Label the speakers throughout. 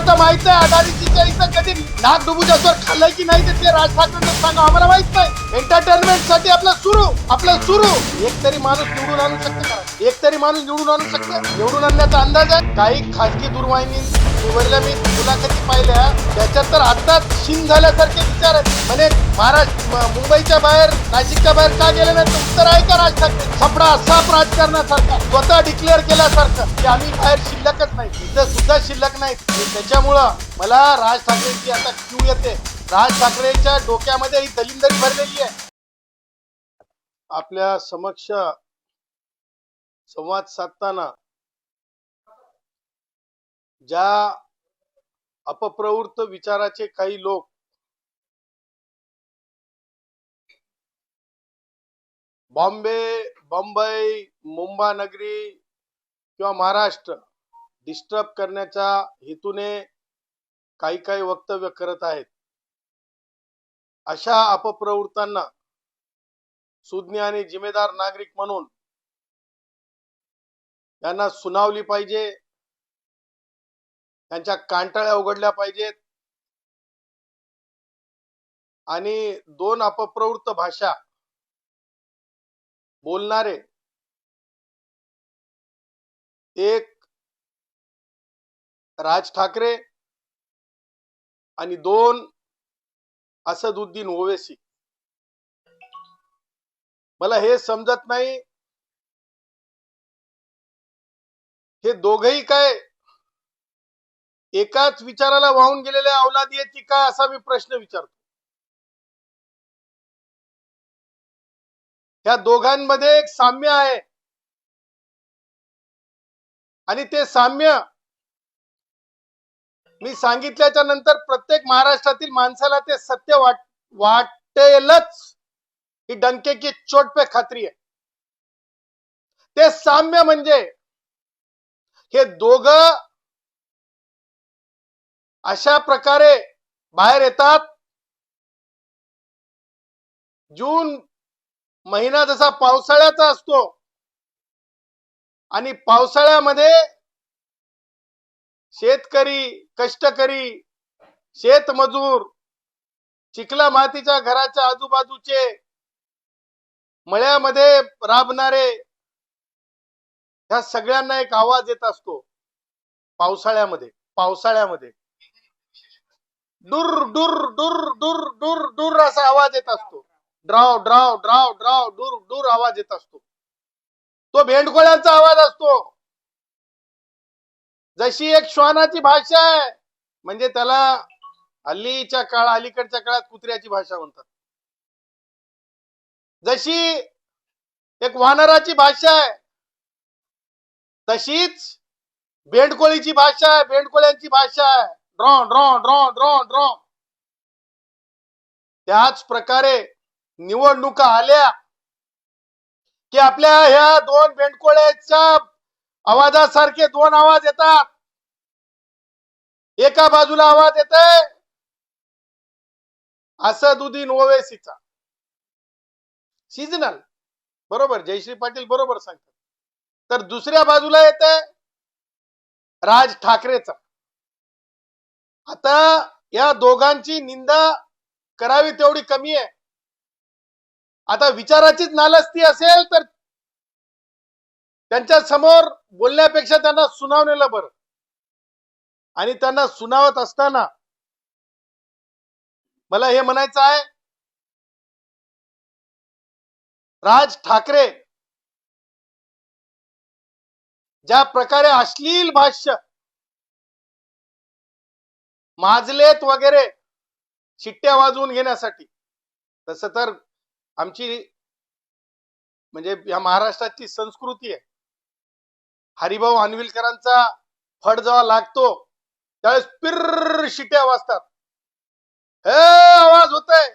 Speaker 1: आता माहित नाही अदानीच्या इथं कधी नाक डुबूच्यावर खाल्लंय की नाही ते राज ठाकरे सांगा, आम्हाला माहित नाही. एंटरटेनमेंट साठी आपलं सुरू एक तरी माणूस निवडून आणू शकते का? एक तरी माणूस निवडून आणू शकते? निवडून आणण्याचा अंदाज आहे. काही खासगी दूरवाहिनी निवडल्या मी मुलाखती पाहिल्या, त्याच्यात तर आताच शिन झाल्यासारखे विचार आहेत. म्हणजे महाराष्ट्र मुंबईच्या बाहेर नाशिकच्या बाहेर का गेले नाही? उत्तर आहे का राज ठाकरे? छपडा साफ राजकारणासारखा स्वतः डिक्लेअर केल्यासारखं की आम्ही बाहेर शिल्लकच नाही, इथं सुद्धा शिल्लक नाही. त्याच्यामुळं मला राज ठाकरेंची आता क्यू येते. राज ठाकरेंच्या डोक्यामध्ये ही दलिंदरी भरलेली आहे. आपल्या समक्ष संवाद साधताना ज्या अपप्रवृत्त विचाराचे काही लोक बॉम्बे, मुंबई नगरी किंवा महाराष्ट्र डिस्टर्ब करण्याच्या हेतूने काही वक्तव्य करत आहेत, अशा अपप्रवृत्तांना सुज्ञ आणि जिम्मेदार नागरिक म्हणून त्यांना सुनावली पाहिजे, त्यांच्या कांटाळ्या उघडल्या पाहिजेत. आणि दोन अपप्रवृत्त भाषा बोलणारे, एक राज ठाकरे आणि दोन असदुद्दीन ओवैसी. मला हे समजत नाही, हे दोघही काय एकाच विचाराला वाहून गेलेल्या अवलादी आहेत की काय, असा मी प्रश्न विचारतो. या दोघांमध्ये एक साम्य आहे आणि ते साम्य मी सांगितल्याच्या नंतर प्रत्येक महाराष्ट्रातील माणसाला ते सत्य वाटेलच, ही डंके की चोट पे खात्री आहे. ते साम्य म्हणजे हे दोघं अशा प्रकारे बाहेर येतात. जून महिना जसा पावसाळ्याचा असतो आणि पावसाळ्यामध्ये शेतकरी, कष्टकरी, शेतमजूर, चिखला मातीच्या घराच्या आजूबाजूचे मळ्यामध्ये राबणारे, ह्या सगळ्यांना एक आवाज येत असतो पावसाळ्यामध्ये डुर डुर डुर डुर डुर डुर असा आवाज येत असतो. ड्राव ड्राव ड्राव ड्राव डुर डुर आवाज येत असतो. तो भेंडकोळ्यांचा आवाज असतो. जशी एक श्वानाची भाषा आहे, म्हणजे त्याला अलीकडच्या काळात कुत्र्याची भाषा म्हणतात. जशी एक वानराची भाषा आहे, तशीच भेंडकोळीची भाषा आहे, भेंडकोळ्यांची भाषा आहे. Draw draw draw draw draw. त्याच प्रकारे निवडणुका आल्या की आपल्या ह्या दोन भेंडकोळ्याच्या आवाजासारखे दोन आवाज येतात. एका बाजूला आवाज येते असदुद्दीन ओवैसीचा, सीजनल, बरोबर, जयश्री पाटील बरोबर सांगतात. तर दुसऱ्या बाजूला येते राज ठाकरेचा. आता या दोघांची निंदा करावी तेवढी कमी आहे. आता विचाराचीच नालस्ती असेल तर त्यांच्या समोर बोलण्यापेक्षा त्यांना सुनावलेलं बरं. आणि त्यांना सुनावत असताना मला हे म्हणायचं आहे, राज ठाकरे ज्या प्रकारे अश्लील भाष्य माजलेत वगैरे शिट्ट्या वाजवून घेण्यासाठी, तसं तर आमची म्हणजे या महाराष्ट्राची संस्कृती आहे. हरिभाऊ अनविलकरांचा फड जेव्हा लागतो त्यावेळेस पिर्र शिट्ट्या वाजतात, हे आवाज होतय.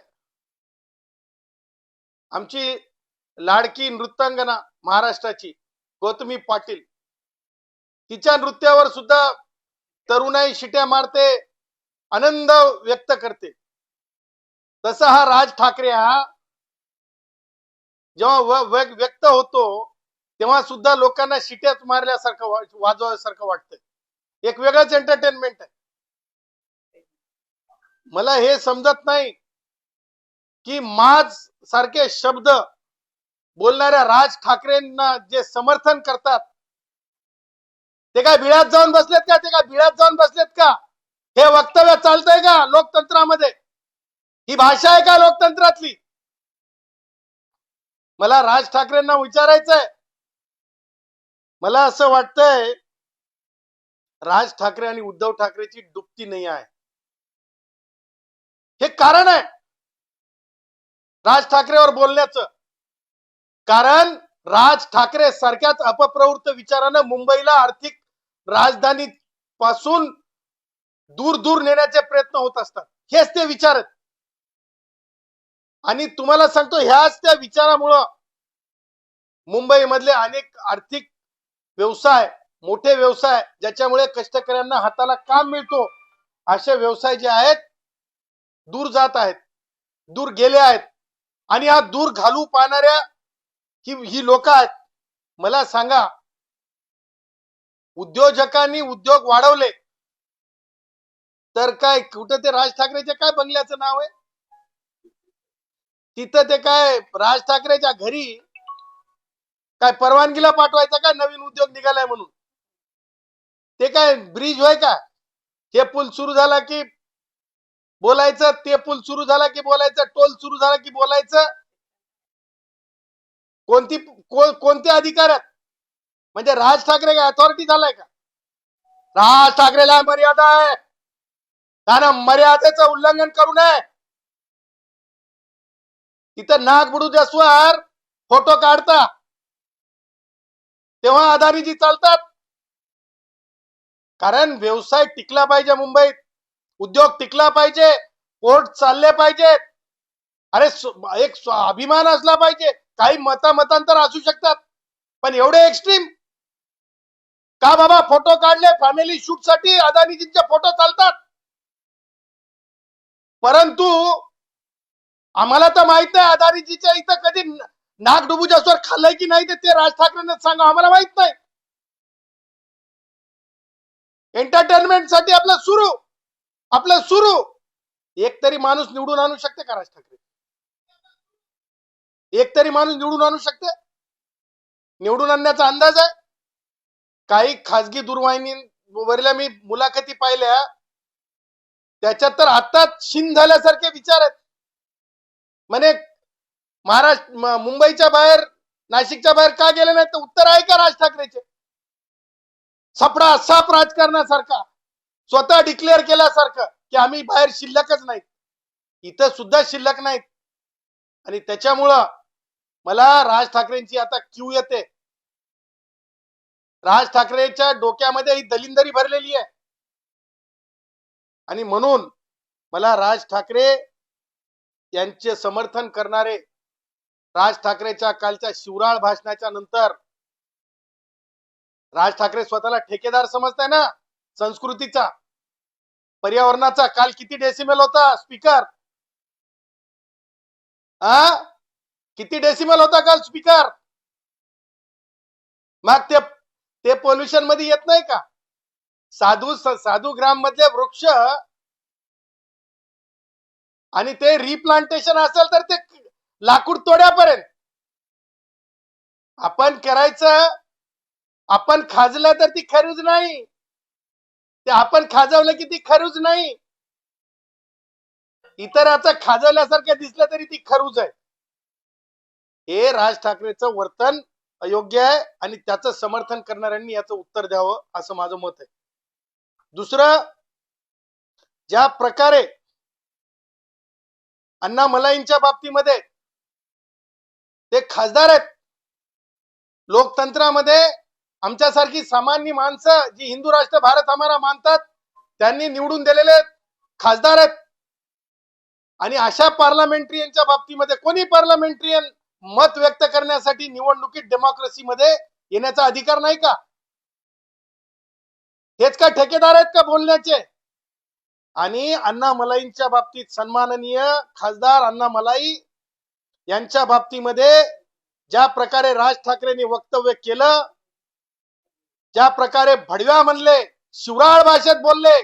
Speaker 1: आमची लाडकी नृत्यांगना महाराष्ट्राची गौतमी पाटील, तिच्या नृत्यावर सुद्धा तरुणाई शिट्या मारते, आनंद व्यक्त करते. तसा हा राज ठाकरे हा जेव्हा व्यक्त होतो तेव्हा सुद्धा लोकांना शिट्याच मारल्यासारखं वाजवायसारखं वाटतंय. एक वेगळंच एंटरटेनमेंट आहे. मला हे समजत नाही की माझ सारखे शब्द बोलणाऱ्या राज ठाकरेंना जे समर्थन करतात ते काय बिळात जाऊन बसलेत का? ते काय बिळात जाऊन बसलेत का? हे वक्तव्य चालतंय का लोकतंत्रामध्ये? ही भाषा आहे का लोकतंत्रातली? मला राज ठाकरेंना विचारायचंय. मला असं वाटतंय राज ठाकरे आणि उद्धव ठाकरेची दुपटी नाही आहे. हे कारण आहे राज ठाकरेवर बोलण्याचं. कारण राज ठाकरे सारख्याच अपप्रवृत्त विचारानं मुंबईला आर्थिक राजधानी पासून दूर दूर नेण्याचे प्रयत्न होत असतात. हेच ते विचार आहेत. आणि तुम्हाला सांगतो ह्याच त्या विचारामुळं मुंबई मधले अनेक आर्थिक व्यवसाय, मोठे व्यवसाय ज्याच्यामुळे कष्टकऱ्यांना हाताला काम मिळतो, असे व्यवसाय जे आहेत दूर जात आहेत, दूर गेले आहेत. आणि हा दूर घालू पाहणाऱ्या ही लोक आहेत. मला सांगा, उद्योजकांनी उद्योग वाढवले तर काय कुठं ते राज ठाकरेच्या काय बंगल्याचं नाव आहे? तिथं ते काय राज ठाकरेच्या घरी काय परवानगीला पाठवायचं का नवीन उद्योग निघालाय म्हणून? ते काय ब्रिज होय का? हे पूल सुरू झाला की बोलायचं, ते पूल सुरू झाला की बोलायचं, टोल सुरू झाला की बोलायचं. कोणते अधिकार आहेत? म्हणजे राज ठाकरे काय अथॉरिटी झालाय का? राज ठाकरेला मर्यादा आहे. कारण मर्यादेचं उल्लंघन करू नये. तिथं नाक बुडू द्यासवर फोटो काढता तेव्हा अदानीजी चालतात. कारण व्यवसाय टिकला पाहिजे मुंबईत, उद्योग टिकला पाहिजे, पोर्ट चालले पाहिजेत. अरे एक अभिमान असला पाहिजे. काही मतांतर असू शकतात, पण एवढे एक्स्ट्रीम का बाबा? फोटो काढले फॅमिली शूट साठी, अदानीजींचे फोटो चालतात. परंतु आम्हाला तर माहित नाही अदानीजीच्या इथं कधी नाक डुबूच्या स्वर खाल्लंय की नाही, ते राज ठाकरेंना सांगा, आम्हाला माहित नाही. एंटरटेनमेंट साठी आपलं सुरू एक तरी माणूस निवडून आणू शकते का राज ठाकरे? एक तरी माणूस निवडून आणू शकते? निवडून आणण्याचा अंदाज आहे? काही खासगी दूरवाहिनीवरल्या मी मुलाखती पाहिल्या, त्याच्यात तर आताच शिन झाल्यासारखे विचार आहेत. म्हणे महाराष्ट्र मुंबईच्या बाहेर, नाशिकच्या बाहेर का गेले नाही? तर उत्तर आहे का राज ठाकरेचे? सपडा साप राजकारणासारखा, स्वतः डिक्लेअर केल्यासारखं की आम्ही बाहेर शिल्लकच नाहीत, इथं सुद्धा शिल्लक नाहीत. आणि त्याच्यामुळं मला राज ठाकरेंची आता क्यू येते. राज ठाकरेच्या डोक्यामध्ये ही दलिंदरी भरलेली आहे. आणि म्हणून मला राज ठाकरे यांचे समर्थन करणारे, राज ठाकरेच्या कालच्या शिवराळ भाषणाच्या नंतर, राज ठाकरे स्वतःला ठेकेदार समजताय ना संस्कृतीचा, पर्यावरणाचा. काल किती डेसिमल होता स्पीकर? किती डेसिमल होता काल स्पीकर? मग ते पोल्युशन मध्ये येत नाही का? साधू ग्राम मधले वृक्ष आणि ते रिप्लांटेशन असेल तर ते लाकूड तोड्यापर्यंत आपण करायचं. आपण खाजलं तर ती खरूज नाही, ते आपण खाजवलं की ती खरूज नाही. इतराचं खाजवल्यासारखं दिसलं तरी ती खरूज आहे. हे राज ठाकरेचं वर्तन अयोग्य आहे आणि त्याचं समर्थन करणाऱ्यांनी याचं उत्तर द्यावं असं माझं मत आहे. दुसरं, ज्या प्रकारे अण्णा मलाईंच्या बाबतीमध्ये ते खासदार आहेत, लोकतंत्रामध्ये आमच्यासारखी सामान्य माणसं जी हिंदू राष्ट्र भारत हमारा मानतात, त्यांनी निवडून दिलेले खासदार आहेत. आणि अशा पार्लमेंटरियनच्या बाबतीमध्ये कोणी पार्लमेंटरियन मत व्यक्त करण्यासाठी निवडणुकीत डेमोक्रेसीमध्ये येण्याचा अधिकार नाही का? हेच का ठेकेदार आहेत का बोलण्याचे? आणि अण्णा मलाईंच्या बाबतीत सन्माननीय खासदार अण्णा मलाई यांच्या बाबतीमध्ये ज्या प्रकारे राज ठाकरेंनी वक्तव्य केलं, ज्या प्रकारे भडव्या म्हणले, शिवराळ भाषेत बोलले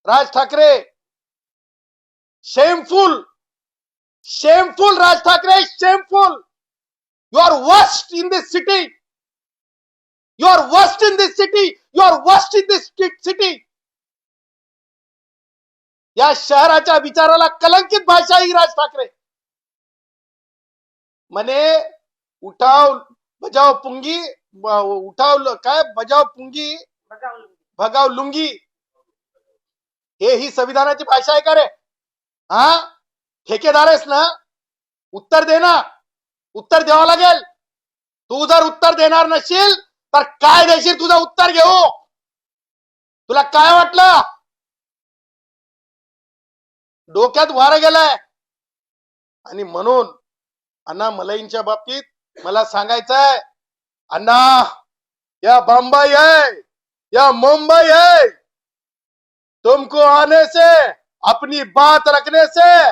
Speaker 1: Raj Thackeray, shameful, shameful Raj Thackeray, shameful. You are worst in this city. You are worst in this city. You are worst in this city. या शहराच्या विचाराला कलंकित भाषा ही राज ठाकरे. म्हणे उठाव बजाव पुंगी, उठाव काय बजाव पुंगी भगाव लुंगी. हे ही संविधानाची भाषा आहे का रे? हा, ठेकेदार आहेस ना, उत्तर दे ना. उत्तर द्यावं लागेल. तू जर उत्तर देणार नशील तर काय देशील तुझं उत्तर घेऊ? तुला काय वाटलं? डोक्यात वारं गेलाय. आणि म्हणून अण्णा मलईंच्या बाबतीत मला सांगायचंय, अण्णा या बंबई है, या मुंबई है, तुमको आने से, अपनी बात रखने से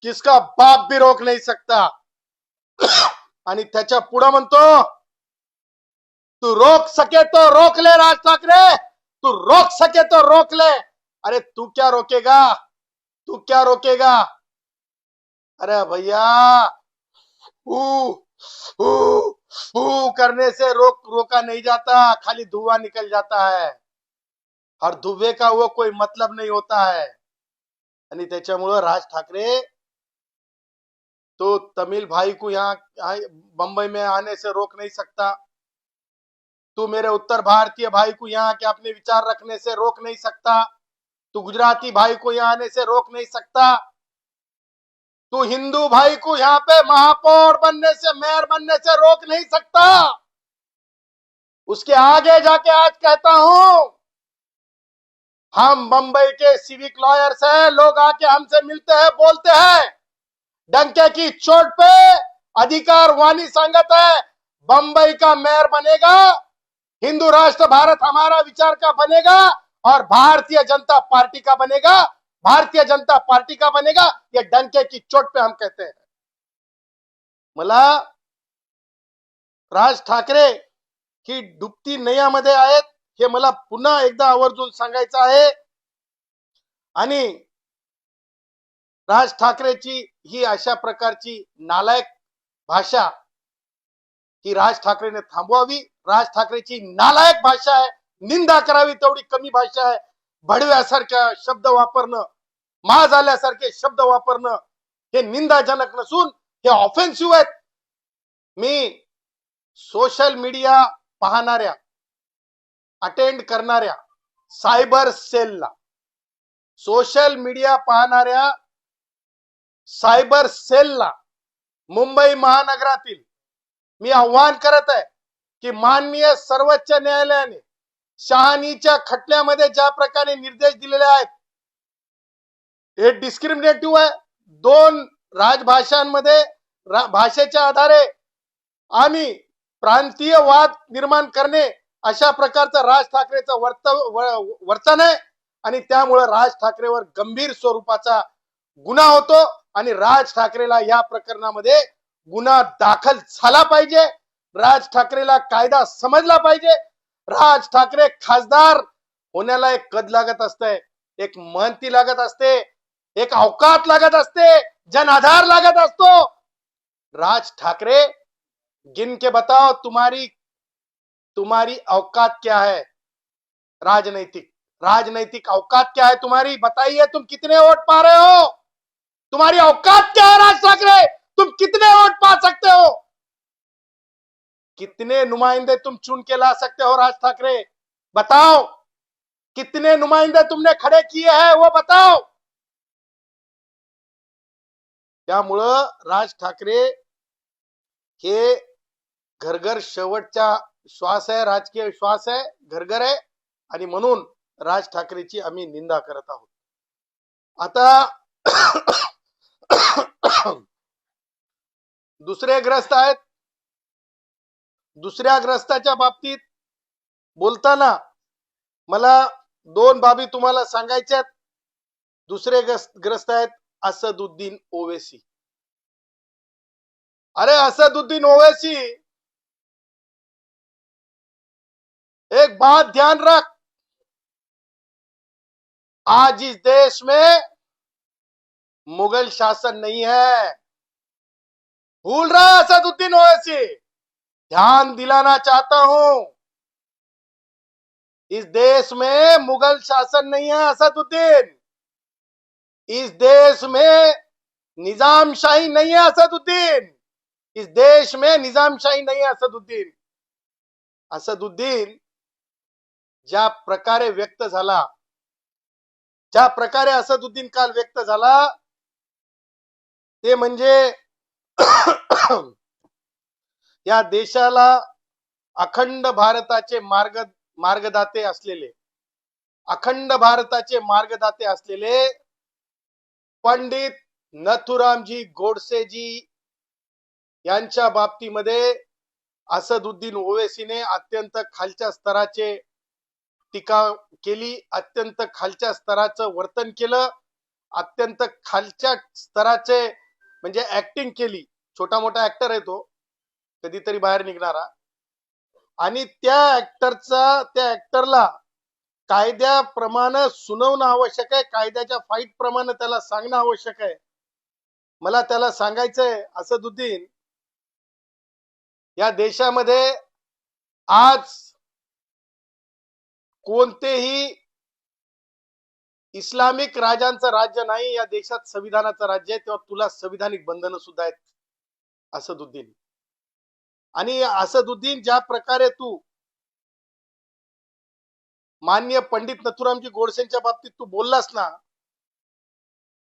Speaker 1: किसका बाप भी रोक नहीं सकता. आणि त्याच्या पुढे म्हणतो, तू रोक सके तो रोक ले राज ठाकरे, तू रोक सके तो रोक ले. अरे तू क्या रोकेगा? तू क्या रोकेगा? अरे भैया, करने से रोका नहीं जाता, खाली धुआं निकल जाता है. हर धुए का वो कोई मतलब नहीं होता है. आणि त्याच्यामुळे राज ठाकरे तो तमिल भाई को यहाँ बंबई में आने से रोक नहीं सकता. तू मेरे उत्तर भारतीय भाई को यहाँ के अपने विचार रखने से रोक नहीं सकता. तू गुजराती भाई को यहाँ आने से रोक नहीं सकता. तू हिंदू भाई को यहाँ पे महापौर बनने से, मेयर बनने से रोक नहीं सकता. उसके आगे जाके आज कहता हूं, हम बंबई के सिविक लॉयर्स हैं. लोग आके हमसे मिलते हैं, बोलते हैं, डंके की चोट पे अधिकार वाणी संगत है, बंबई का मेयर बनेगा, हिंदू राष्ट्र भारत हमारा विचार का बनेगा और भारतीय जनता पार्टी का बनेगा. भारतीय जनता पार्टी का बनेगा. ये डंके की चोट पे हम कहते हैं. मला राज ठाकरे ही डुबती नैयामध्ये आहेत हे मला पुन्हा एकदा आवर्जून सांगायचं आहे. आणि राज ठाकरेची ही अशा प्रकारची नालायक भाषा ही राज ठाकरेने थांबवावी. राज ठाकरेची नालायक भाषा आहे, निंदा करावी तेवढी कमी भाषा आहे. भडव्यासारख्या शब्द वापरणं, माज आल्यासारखे शब्द वापरणं हे निंदाजनक नसून हे ऑफेन्सिव्ह आहेत. मी सोशल मीडिया पाहणाऱ्या, अटेंड करणाऱ्या सायबर सेलला, सोशल मीडिया पाहणाऱ्या सायबर सेलला मुंबई महानगरातील मी आव्हान करत आहे की माननीय सर्वोच्च न्यायालयाने शहानीच्या खटल्यामध्ये ज्या प्रकारे निर्देश दिलेले आहेत हे डिस्क्रिमिनेटिव्ह आहे. दोन राजभाषांमध्ये भाषेच्या आधारे आणि प्रांतीय वाद निर्माण करणे अशा प्रकारचं राज ठाकरेचं वर्तन आहे. आणि त्यामुळे राज ठाकरेवर गंभीर स्वरूपाचा गुन्हा होतो आणि राज ठाकरेला या प्रकरणामध्ये गुन्हा दाखल झाला पाहिजे. राज ठाकरेला कायदा समजला पाहिजे. राज ठाकरे खासदार होण्याला एक कद लागत असते, एक महंती लागत असते, एक अवकात लागत असते, जनाधार लागत असतो. राज ठाकरे गिन के बताओ तुम्हारी औकात क्या है? राजनैतिक औकात क्या है तुम्हारी? बताइए, तुम कितने वोट पा रहे हो? तुम्हारी औकात क्या है राज ठाकरे? तुम कितने वोट पा सकते हो? कितने नुमाइंदे तुम चुन के ला सकते हो? राज ठाकरे बताओ, कितने नुमाइंदे तुमने खड़े किए हैं वो बताओ. त्यामुळं राज ठाकरे हे घरघर शेवटचा श्वास आहे, राजकीय श्वास आहे, घरघर आहे. आणि म्हणून राज ठाकरेची आम्ही निंदा करत आहोत. आता दुसरे ग्रस्त आहेत. दुसऱ्या ग्रस्ताच्या बाबतीत बोलताना मला दोन बाबी तुम्हाला सांगायच्यात. दुसरे ग्रस्त आहेत असदुद्दीन ओवैसी. अरे असदुद्दीन ओवैसी, एक बात ध्यान रख, आज इस देश में मुगल शासन नहीं है। भूल रहा है असदुद्दीन ओवैसी? ध्यान दिलाना चाहता हूं, इस देश में मुगल शासन नहीं है असदुद्दीन। इस देश में निजामशाही नहीं है असदुद्दीन। इस देश में निजामशाही नहीं है असदुद्दीन। असदुद्दीन ज्या प्रकारे व्यक्त झाला, ज्या प्रकारे असदुद्दीन काल व्यक्त झाला, ते म्हणजे या देशाला अखंड भारताचे मार्गदाते असलेले, अखंड भारताचे मार्गदाते असलेले पंडित नथुरामजी गोडसेजी यांच्या बाबतीमध्ये असदुद्दीन ओवैसीने अत्यंत खालच्या स्तराचे टीका केली, अत्यंत खालच्या स्तराचं वर्तन केलं, अत्यंत खालच्या स्तराचे म्हणजे ऍक्टिंग केली. छोटा मोठा ऍक्टर आहे तो, कधीतरी बाहेर निघणारा, आणि त्या ऍक्टरला कायद्याप्रमाणे सुनावणं आवश्यक आहे, कायद्याच्या फाईट प्रमाणे त्याला सांगणं आवश्यक आहे. मला त्याला सांगायचंय, असदुद्दीन, या देशामध्ये आज कोणतेही इस्लामिक राजांचं राज्य नाही, या देशात संविधानाचं राज्य आहे. तेव्हा तुला संविधानिक बंधनं सुद्धा आहेत असदुद्दीन. आणि असदुद्दीन, ज्या प्रकारे तू माननीय पंडित नथुरामजी गोडसेंच्या बाबतीत तू बोललास ना,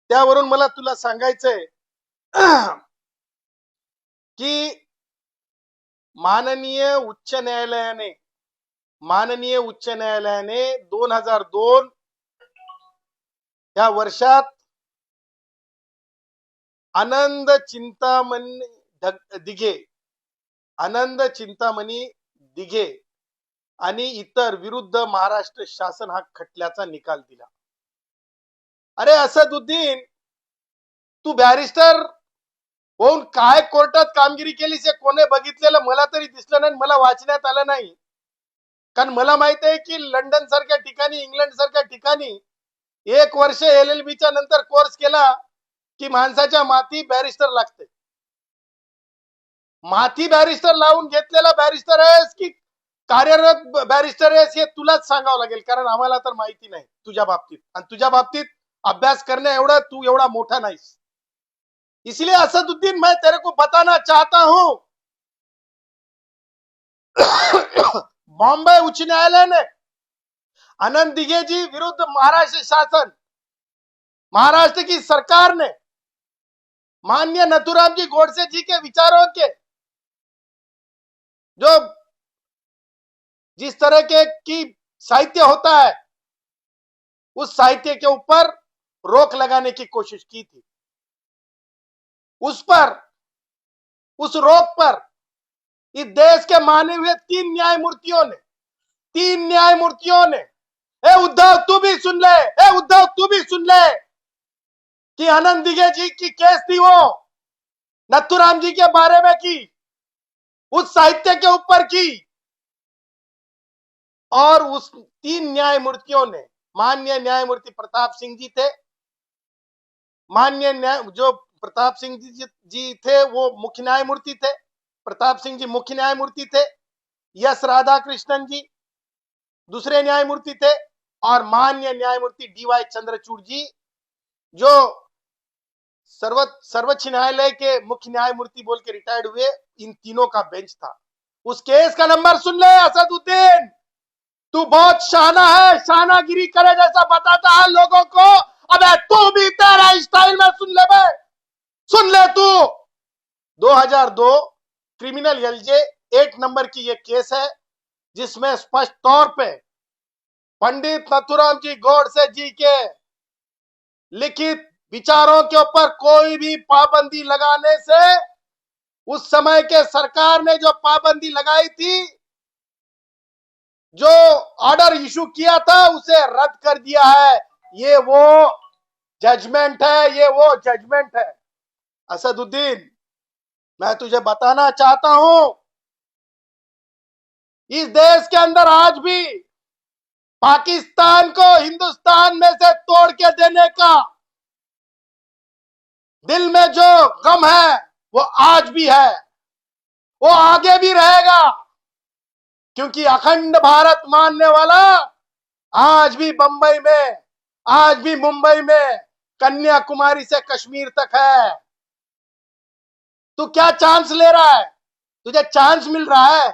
Speaker 1: त्यावरून मला तुला सांगायचंय की माननीय उच्च न्यायालयाने 2002 या वर्षात आनंद चिंतामणी दिघे आणि इतर विरुद्ध महाराष्ट्र शासन हा खटल्याचा निकाल दिला. अरे असदुद्दीन, तू बॅरिस्टर होऊन काय कोर्टात कामगिरी केलीस हे कोणी बघितलेलं मला तरी दिसलं नाही, मला वाचण्यात आलं नाही. कारण मला माहित आहे की लंडन सारख्या ठिकाणी, इंग्लंड सारख्या ठिकाणी 1 वर्ष LLBच्या नंतर कोर्स केला की माणसाच्या माथी बॅरिस्टर लागते. माथी बॅरिस्टर लावून घेतलेला बॅरिस्टर आहेस की कार्यरत बॅरिस्टर आहेस हे तुलाच सांगावं लागेल, कारण आम्हाला तर माहिती नाही तुझ्या बाबतीत, आणि तुझ्या बाबतीत अभ्यास करण्या एवढा तू एवढा मोठा नाहीस. इसलिए असदुद्दीन, मैं तेरे को बताना चाहता हूं, बॉम्बे उच्च न्यायालय ने आनंद दिघे जी विरुद्ध महाराष्ट्र शासन, महाराष्ट्र की सरकार ने माननीय नथुराम जी गोडसे जी के विचारों के जो जिस तरह के की साहित्य होता है, उस साहित्य के ऊपर रोक लगाने की कोशिश की थी. उस रोक पर इस देश के माने हुए 3 न्यायमूर्तियों ने, उद्धव तू भी सुन ले, उद्धव तू भी सुन ले, कि आनंद दिघे जी की केस थी वो नथुराम जी के बारे में की, उस साहित्य के ऊपर की, और उस 3 न्यायमूर्तियों ने, माननीय न्यायमूर्ति प्रताप सिंह जी थे, जो प्रताप सिंह जी थे वो मुख्य न्यायमूर्ति थे, प्रताप सिंह जी मुख्य न्यायमूर्ति थे, एस राधाकृष्णन जी दूसरे न्यायमूर्ति थे, और माननीय न्यायमूर्ति DY चंद्रचूड़ जी जो सर्वोच्च न्यायालय के मुख्य न्यायमूर्ति बोल के रिटायर्ड हुए. इन तीनों का बेंच था. उस केस का नंबर सुन ले असदुद्दीन, तू बहुत शाना है, शानागिरी करे जैसा बताता है लोगों को. अबे तू भी तेरा स्टाइल में सुन ले तू. 2002 क्रिमिनल LJ 8 नंबर की ये केस है, जिसमें स्पष्ट तौर पे पंडित नथुराम जी गोडसे जी के लिखित विचारों के ऊपर कोई भी पाबंदी लगाने से, उस समय के सरकार ने जो पाबंदी लगाई थी, जो ऑर्डर इशू किया था, उसे रद्द कर दिया है. ये वो जजमेंट है. असदुद्दीन, मैं तुझे बताना चाहता हूं, इस देश के अंदर आज भी पाकिस्तान को हिंदुस्तान में से तोड़ के देने का दिल में जो गम है वो आज भी है, वो आगे भी रहेगा, क्योंकि अखंड भारत मानने वाला आज भी बंबई में, आज भी मुंबई में, कन्याकुमारी से कश्मीर तक है। तू क्या चांस ले रहा है? तुझे चांस मिल रहा है?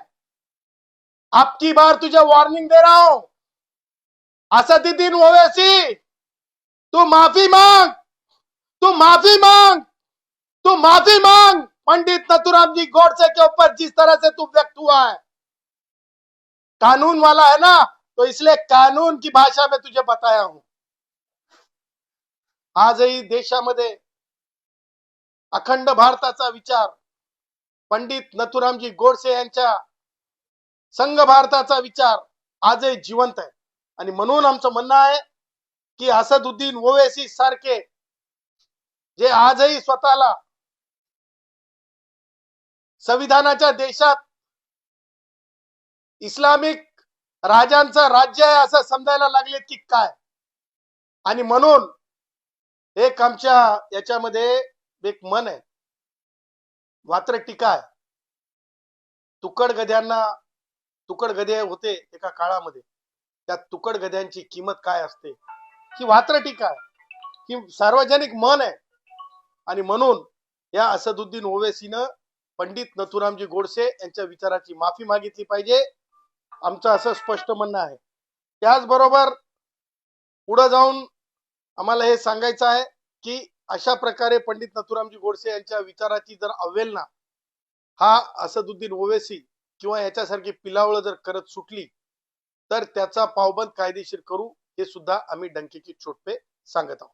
Speaker 1: अब की बार तुझे वार्निंग दे रहा हूं, असदुद्दीन ओवैसी, तू माफी मांग, तू माफी मांग, तू माफी मांग। पंडित नथुराम जी गोडसे के ऊपर जिस तरह से तू व्यक्त हुआ है, कानून वाला है ना, तो इसलिए कानून की भाषा में तुझे बताया हूं। आजही देशामध्ये अखंड भारताचा विचार, पंडित नथुरामजी गोडसे यांच्या संघ भारताचा विचार आजही जिवंत आहे। आणि म्हणून आमचं म्हणणं आहे की असदुद्दीन ओवैसी सारखे जे आजही स्वतःला संविधानाच्या देशात इस्लामिक राजांचं राज्य आहे असं समजायला लागले की काय, आणि म्हणून एक आमच्या याच्यामध्ये एक मन आहे, वात्र टीका आहे। तुकड गधे होते एका काळामध्ये, त्या तुकड गध्यांची किंमत काय असते ही वात्र टीका आहे, ही सार्वजनिक मन आहे। आणि म्हणून या असदुद्दीन ओवैसीनं पंडित नथुरामजी गोडसे यांच्या विचाराची माफी मागितली पाहिजे, आमचं असं स्पष्ट म्हणणं आहे। त्याचबरोबर पुढे जाऊन आम्हाला हे सांगायचं आहे की अशा प्रकारे पंडित नथुरामजी गोडसे यांच्या विचाराची जर अवहेलना हा असदुद्दीन ओवैसी किंवा याच्यासारखी पिलावळ जर करत सुटली तर त्याचा पावबंद कायदेशीर करू, हे सुद्धा आम्ही डंकेची चोट पे सांगत आहोत।